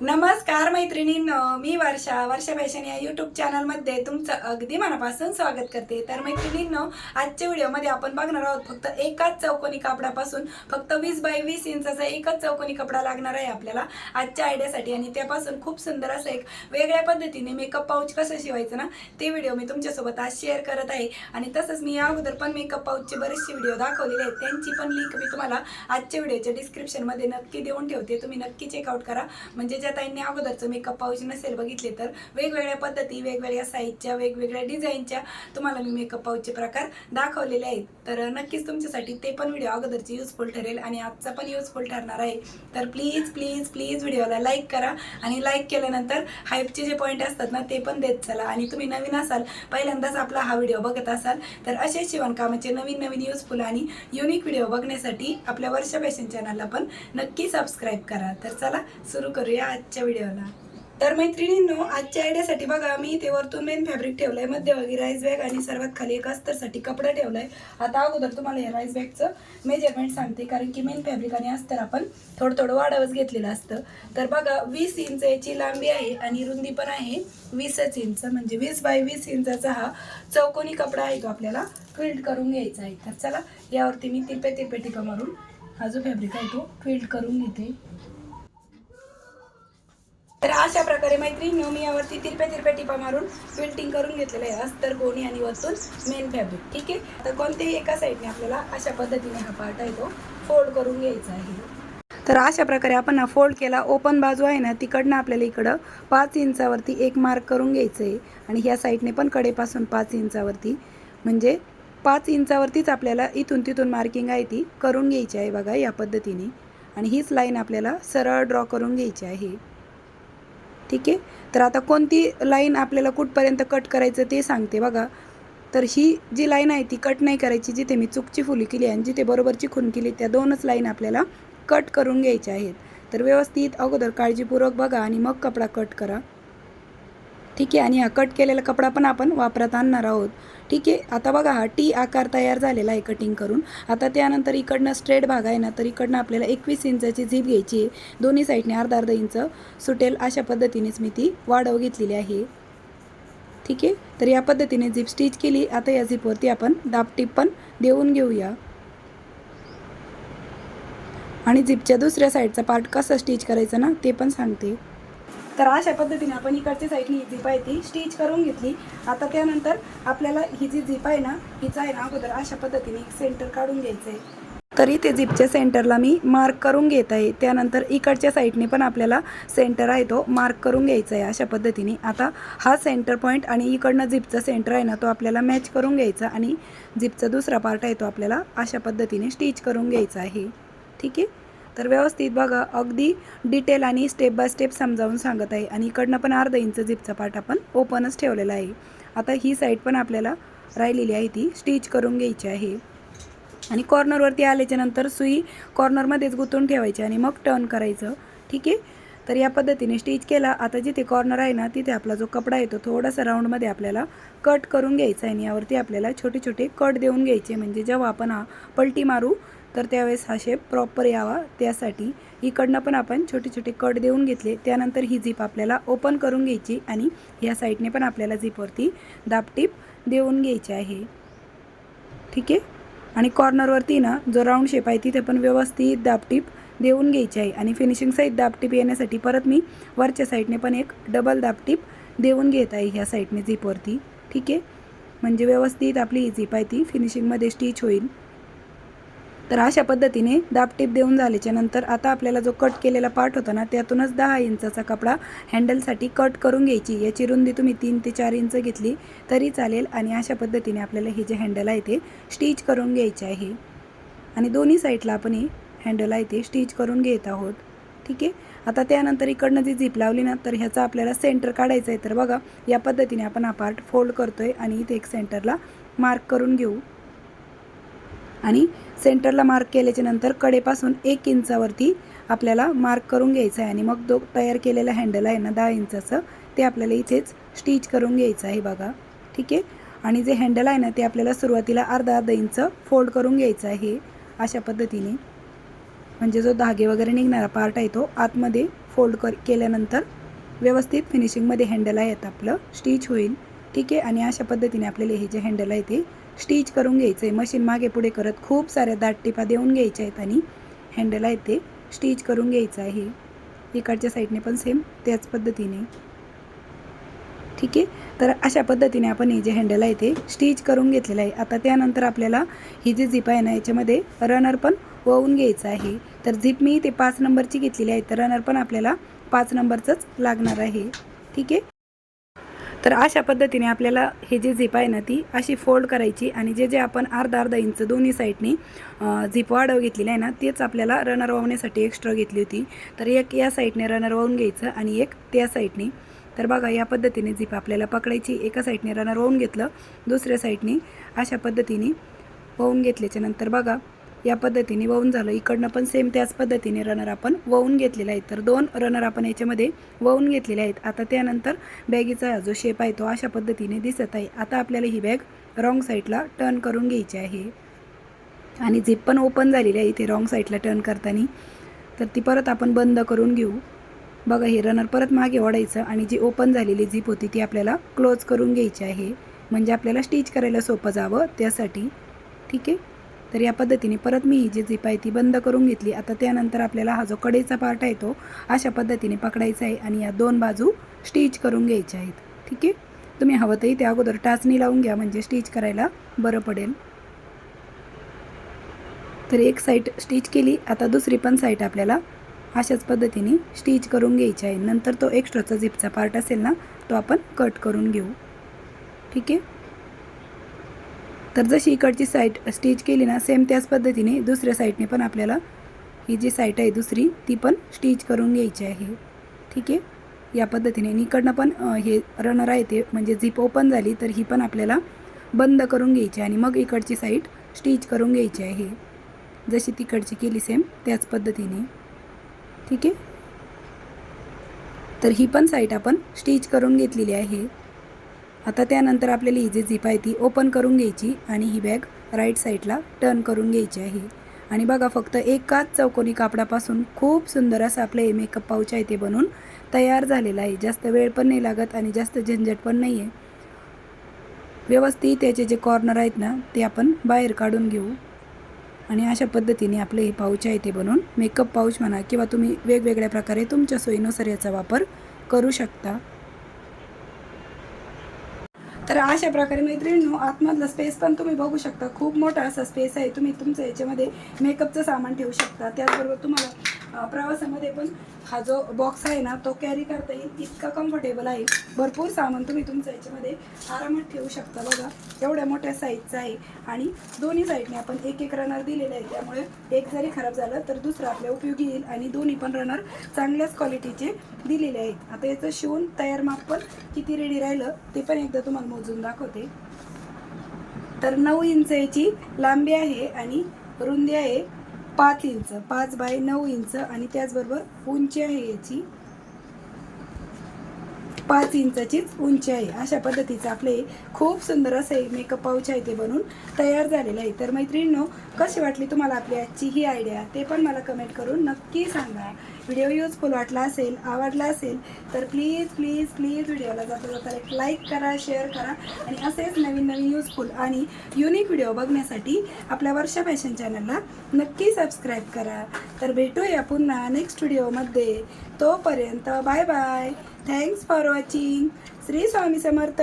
नमस्कार मैत्रिणींनो, मी वर्षा फॅशन या यूट्यूब चॅनलमध्ये तुमचं अगदी मनापासून स्वागत करते। तर मैत्रिणींनो, आजच्या व्हिडिओमध्ये आपण बघणार आहोत फक्त एकाच चौकोनी कापडापासून फक्त 20 बाय 20 इंचाचा एकच चौकोनी कपडा लागणार आहे आपल्याला आजच्या आयडियासाठी। आणि त्यापासून खूप सुंदर असं एक वेगळ्या पद्धतीने मेकअप पाऊच कसं शिवायचं ना, ते व्हिडिओ मी तुमच्यासोबत आज शेअर करत आहे। आणि तसंच मी या अगोदर पण मेकअप पाऊचचे बरेचसे व्हिडिओ दाखवलेले आहेत, त्यांची पण लिंक मी तुम्हाला आजच्या व्हिडिओच्या डिस्क्रिप्शनमध्ये नक्की देऊन ठेवते, तुम्ही नक्की चेकआउट करा। म्हणजे ज्या ताईंनी अगोदरचं मेकअप पाऊच नसेल बघितले तर वेगवेगळ्या पद्धती, वेगवेगळ्या साईजच्या, वेगवेगळ्या डिझाईनच्या तुम्हाला मी मेकअप पाऊचचे प्रकार दाखवलेले आहेत। तर नक्कीच तुमच्यासाठी ते पण व्हिडिओ अगोदरचे युजफुल ठरेल आणि आजचा पण युजफुल ठरणार आहे। तर प्लीज प्लीज प्लीज व्हिडिओला लाईक करा आणि लाईक केल्यानंतर हाईपचे जे पॉईंट असतात ना, ते पण देत चला। आणि तुम्ही नवीन असाल, पहिल्यांदाच आपला हा व्हिडिओ बघत असाल तर असे शिवणकामाचे नवीन नवीन युजफुल आणि युनिक व्हिडिओ बघण्यासाठी आपल्या वर्षा फॅशन चॅनलला पण नक्की सबस्क्राईब करा। तर चला सुरू करूया आजच्या व्हिडिओला। तर मैत्रिणींनो, आजच्या आयडियासाठी बघा, मी इथे वरतून मेन फॅब्रिक ठेवलंय, मध्यभागी राईस बॅग आणि सर्वात खाली एक अस्तरसाठी कपडा ठेवलाय। आता अगोदर तुम्हाला या राईस बॅगचं मेजरमेंट सांगते, कारण की मेन फॅब्रिक आणि अस्तर आपण थोडं थोडं वाढवच घेतलेलं असतं। तर बघा, 20 इंच याची लांबी आहे आणि रुंदी पण आहे 20 इंच, म्हणजे 20 बाय 20 इंचाचा हा चौकोनी कपडा आहे, तो आपल्याला क्विल्ट करून घ्यायचा आहे। तर चला, यावरती मी तिरपे तिरपे टिपा मारून हा जो फॅब्रिक आहे तो क्विल्ट करून घेते। तर अशा प्रकारे मैत्रिणींनो, मी यावरती तिरपे टिपा मारून क्विल्टिंग करून घेतलेलं आहे, अस्तर, गोणी आणि वरतून मेन फॅब्रिक। ठीक आहे, तर कोणत्याही एका साईडने आपल्याला अशा पद्धतीने हा पार्ट आहे तो फोल्ड करून घ्यायचा आहे। तर अशा प्रकारे आपण हा फोल्ड केला, ओपन बाजू आहे ना तिकडनं आपल्याला इकडं 5 इंचावरती एक मार्क करून घ्यायचं आहे आणि ह्या साईडने पण कडेपासून 5 इंचावरती, म्हणजे 5 इंचावरतीच आपल्याला इथून तिथून मार्किंग आहे ती करून घ्यायची आहे बघा, या पद्धतीने। आणि हीच लाईन आपल्याला सरळ ड्रॉ करून घ्यायची आहे। ठीक आहे, तर आता कोणती लाईन आपल्याला कुठपर्यंत कट करायचं ते सांगते बघा। तर ही जी लाईन आहे ती कट नाही करायची, जिथे मी चुकची फुली केली आणि जिथे बरोबरची खून केली त्या दोनच लाईन आपल्याला कट करून घ्यायच्या आहेत। तर व्यवस्थित अगोदर काळजीपूर्वक बघा आणि मग कपडा कट करा। ठीक आहे, आणि हा कट केलेला कपडा पण आपण वापरात आणणार आहोत। ठीक आहे, आता बघा, हा टी आकार तयार झालेला आहे कटिंग करून। आता त्यानंतर इकडनं स्ट्रेट भाग आहे ना, तर इकडनं आपल्याला 21 इंचाची झीप घ्यायची आहे, दोन्ही साईडने अर्धा अर्धा इंच सुटेल अशा पद्धतीनेच मी ती वाढव घेतलेली आहे। ठीक आहे, तर या पद्धतीने झीप स्टिच केली। आता या झीपवरती आपण दाबटीप पण देऊन घेऊया आणि झीपच्या दुसऱ्या साईडचा पार्ट कसं स्टिच करायचं ना, ते पण सांगते। तर अशा पद्धतीने आपण इकडच्या साईडनी ही झीप आहे ती स्टिच करून घेतली। आता त्यानंतर आपल्याला ही जी झीप आहे ना, हिचा आहे ना अगोदर अशा पद्धतीने एक सेंटर काढून घ्यायचं आहे। तर इथे झीपच्या सेंटरला मी मार्क करून घेत आहे। त्यानंतर इकडच्या साईडने पण आपल्याला सेंटर आहे तो मार्क करून घ्यायचा आहे अशा पद्धतीने। आता हा सेंटर पॉईंट आणि इकडनं झीपचा सेंटर आहे ना, तो आपल्याला मॅच करून घ्यायचा आणि झीपचा दुसरा पार्ट आहे तो आपल्याला अशा पद्धतीने स्टिच करून घ्यायचा आहे। ठीक आहे, तर व्यवस्थित बघा, अगदी डिटेल आणि स्टेप बाय स्टेप समजावून सांगत आहे। आणि इकडनं पण अर्धा इंच झीपचा पार्ट आपण ओपनच ठेवलेला आहे। आता ही साईड पण आपल्याला राहिलेली आहे ती स्टिच करून घ्यायची आहे। आणि कॉर्नरवरती आल्याच्या नंतर सुई कॉर्नरमध्येच गुंतवून ठेवायची आणि मग टर्न करायचं। ठीक आहे, तर या पद्धतीने स्टिच केला। आता जिथे कॉर्नर आहे ना, तिथे आपला जो कपडा आहे तो थोडासा राऊंडमध्ये आपल्याला कट करून घ्यायचा आहे आणि यावरती आपल्याला छोटे छोटे कट देऊन घ्यायचे, म्हणजे जेव्हा आपण हा पलटी मारू तर त्यावेळेस हा शेप प्रॉपर यावा त्यासाठी। इकडनं पण आपण छोटे छोटे कट देऊन घेतले। त्यानंतर ही झीप आपल्याला ओपन करून घ्यायची आणि या साईडने पण आपल्याला झीपवरती दाबटीप देऊन घ्यायची आहे। ठीक आहे, आणि कॉर्नरवरती ना जो राऊंड शेप आहे तिथे पण व्यवस्थित दाबटीप देऊन घ्यायची आहे। आणि फिनिशिंग साईड दाबटीप येण्यासाठी परत मी वरच्या साईडने पण एक डबल दाबटीप देऊन घेत आहे ह्या साईडने झीपवरती। ठीक आहे, म्हणजे व्यवस्थित आपली ही झीप आहे ती फिनिशिंगमध्ये स्टिच होईल। तर अशा पद्धतीने दाबटीप देऊन झाल्याच्या नंतर आता आपल्याला जो कट केलेला पार्ट होता ना, त्यातूनच 10 इंचाचा कपडा हँडलसाठी कट करून घ्यायची। याची रुंदी तुम्ही 3 ते 4 इंच घेतली तरी चालेल। आणि अशा पद्धतीने आपल्याला हे जे हँडल आहे ते स्टिच करून घ्यायचे आहे आणि दोन्ही साईडला आपण हे हँडल आहे ते स्टिच करून घेत आहोत। ठीक आहे, आता त्यानंतर इकडनं जी झीप लावली ना, तर ह्याचा आपल्याला सेंटर काढायचा आहे। तर बघा, या पद्धतीने आपण हा पार्ट फोल्ड करतोय आणि इथे एक सेंटरला मार्क करून घेऊ आणि सेंटरला मार्क केल्याच्या नंतर कडेपासून 1 इंचावरती आपल्याला मार्क करून घ्यायचं आहे आणि मग जो तयार केलेला हँडल आहे ना 10 इंचाचं, ते आपल्याला इथेच स्टिच करून घ्यायचं आहे बघा। ठीक आहे, आणि जे हँडल आहे ना ते आपल्याला सुरुवातीला अर्धा अर्धा इंच फोल्ड करून घ्यायचं आहे अशा पद्धतीने, म्हणजे जो धागे वगैरे निघणारा पार्ट आहे तो आतमध्ये फोल्ड केल्यानंतर व्यवस्थित फिनिशिंगमध्ये हँडल आहेत आपलं स्टिच होईल. ठीक आहे. आणि अशा पद्धतीने आपल्याला हे जे हँडल आहे ते स्टिच करून घ्यायचं आहे. मशीन मागे पुढे करत खूप साऱ्या दाट टिपा देऊन घ्यायच्या आहेत आणि हँडल आहे ते स्टिच करून घ्यायचं आहे. इकडच्या साईडने पण सेम त्याच पद्धतीने. ठीक आहे. तर अशा पद्धतीने आपण हे जे हँडल आहे ते स्टिच करून घेतलेलं आहे. आता त्यानंतर आपल्याला ही जी झिप आहे ना याच्यामध्ये रनर पण वळून घ्यायचं आहे. तर झिप मी ते 5 नंबरची घेतलेली आहे, तर रनर पण आपल्याला 5 नंबरचंच लागणार आहे. ठीक आहे. तर अशा पद्धतीने आपल्याला हे जे झिप आहे ना ती अशी फोल्ड करायची आणि जे जे आपण अर्धा इंच दोन्ही साईडनी झिप वाढव घेतलेली आहे ना तेच आपल्याला रनर वावण्यासाठी एक्स्ट्रा घेतली होती. तर एक या साईडने रनर वाहून घ्यायचं आणि एक त्या साईडने. तर बघा या पद्धतीने झिप आपल्याला पकडायची. एका साईडने रनर वाहून घेतलं, दुसऱ्या साईडने अशा पद्धतीने वाहून घेतल्याच्या नंतर बघा या पद्धतीने वाहून झालं. इकडनं पण सेम त्याच पद्धतीने रनर आपण वाहून घेतलेला आहे. तर 2 रनर आपण याच्यामध्ये वाहून घेतलेले आहेत. आता त्यानंतर बॅगीचा जो शेप आहे तो अशा पद्धतीने दिसत आहे. आता आपल्याला ही बॅग रॉंग साईडला टर्न करून घ्यायची आहे आणि झिप पण ओपन झालेली आहे इथे रॉंग साईडला टर्न करताना. तर ती परत आपण बंद करून घेऊ. बघा हे रनर परत मागे ओढायचं आणि जी ओपन झालेली झिप होती ती आपल्याला क्लोज करून घ्यायची आहे, म्हणजे आपल्याला स्टिच करायला सोपं जावं त्यासाठी. ठीक आहे. तर या पद्धतीने परत मी ही जी झिप आहे ती बंद करून घेतली. आता त्यानंतर आपल्याला हा जो कडेचा पार्ट आहे तो अशा पद्धतीने पकडायचा आहे आणि या 2 बाजू स्टिच करून घ्यायच्या आहेत. ठीक आहे. तुम्ही हवं तर त्या अगोदर टाचणी लावून घ्या, म्हणजे स्टिच करायला बरं पडेल. तर एक साईड स्टिच केली. आता दुसरी पण साईड आपल्याला अशाच पद्धतीने स्टिच करून घ्यायची आहे. नंतर तो एक्स्ट्राचा झिपचा पार्ट असेल ना तो आपण कट करून घेऊ. ठीक आहे. तर जशी इकडची साईड स्टिच केली ना सेम त्याच पद्धतीने दुसऱ्या साईडने पण आपल्याला ही जी साईड आहे दुसरी ती पण स्टिच करून घ्यायची आहे. ठीक आहे. या पद्धतीने इकडनं पण हे रनर आहे ते म्हणजे झिप ओपन झाली तर ही पण आपल्याला बंद करून घ्यायची आणि मग इकडची साईड स्टिच करून घ्यायची आहे, जशी तिकडची केली सेम त्याच पद्धतीने. ठीक आहे. तर ही पण साईड आपण स्टिच करून घेतलेली आहे. आता त्यानंतर आपल्याला ही जी झिप आहे ती ओपन करून घ्यायची आणि ही बॅग राईट साईडला टर्न करून घ्यायची आहे. आणि बघा फक्त एकाच चौकोनी कापडापासून खूप सुंदर असं आपलं हे मेकअप पाऊच आहे ते बनून तयार झालेलं आहे. जास्त वेळ पण नाही लागत आणि जास्त झंझट पण नाही आहे. व्यवस्थित त्याचे जे कॉर्नर आहेत ना ते आपण बाहेर काढून घेऊ आणि अशा पद्धतीने आपले हे पाऊच आहे ते बनवून मेकअप पाऊच म्हणा किंवा तुम्ही वेगवेगळ्या प्रकारे तुमच्या सोयीनुसार याचा वापर करू शकता. तर अशा प्रकारे मैत्रिणींनो आतमधला स्पेस पण तुम्ही बघू शकता. खूप मोठा असा स्पेस आहे. तुम्ही तुमच्या याच्यामध्ये मेकअपचं सामान ठेवू शकता. त्याचबरोबर तुम्हाला प्रवासामध्ये पण हा जो बॉक्स आहे ना तो कॅरी करता येईल इतका कम्फर्टेबल आहे. भरपूर सामान तुम्ही तुमच्या याच्यामध्ये आरामात ठेवू शकता. बघा एवढ्या मोठ्या साईजचा आहे आणि दोन्ही साईडने आपण एक एक रनर दिलेले आहे, त्यामुळे एक जरी खराब झालं तर दुसरं आपल्या उपयोगी येईल आणि दोन्ही पण रनर चांगल्याच क्वालिटीचे दिलेले आहेत. आता याचं शिवून तयार माप पण किती रेडी राहिलं ते पण एकदा तुम्हाला मोजून दाखवते. तर 9 इंच याची लांबी आहे आणि रुंदी आहे 5 इंच, 5 बाय 9 इंच आणि त्याचबरोबर उंची आहे याची 5 इंचाचीच उंची आहे. अशा पद्धतीचं आपले खूप सुंदर असं मेकअप पाऊच आहे ते बनून तयार झालेलं आहे. तर मैत्रिणींनो कशी वाटली तुम्हाला आपली आजची ही आयडिया ते पण मला कमेंट करून नक्की सांगा. व्हिडिओ युजफुल वाटला असेल, आवडला असेल तर प्लीज प्लीज प्लीज व्हिडिओला जाता जाता एक लाईक करा, शेअर करा आणि असेच नवीन नवीन युजफुल आणि युनिक व्हिडिओ बघण्यासाठी आपल्या वर्षा फॅशन चॅनलला नक्की सबस्क्राईब करा. तर भेटूया पुन्हा नेक्स्ट व्हिडिओमध्ये. तोपर्यंत bye bye. Thanks for watching. Shri Swami Samarth.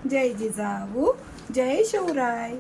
जय जिजाऊ, जय शिवराय.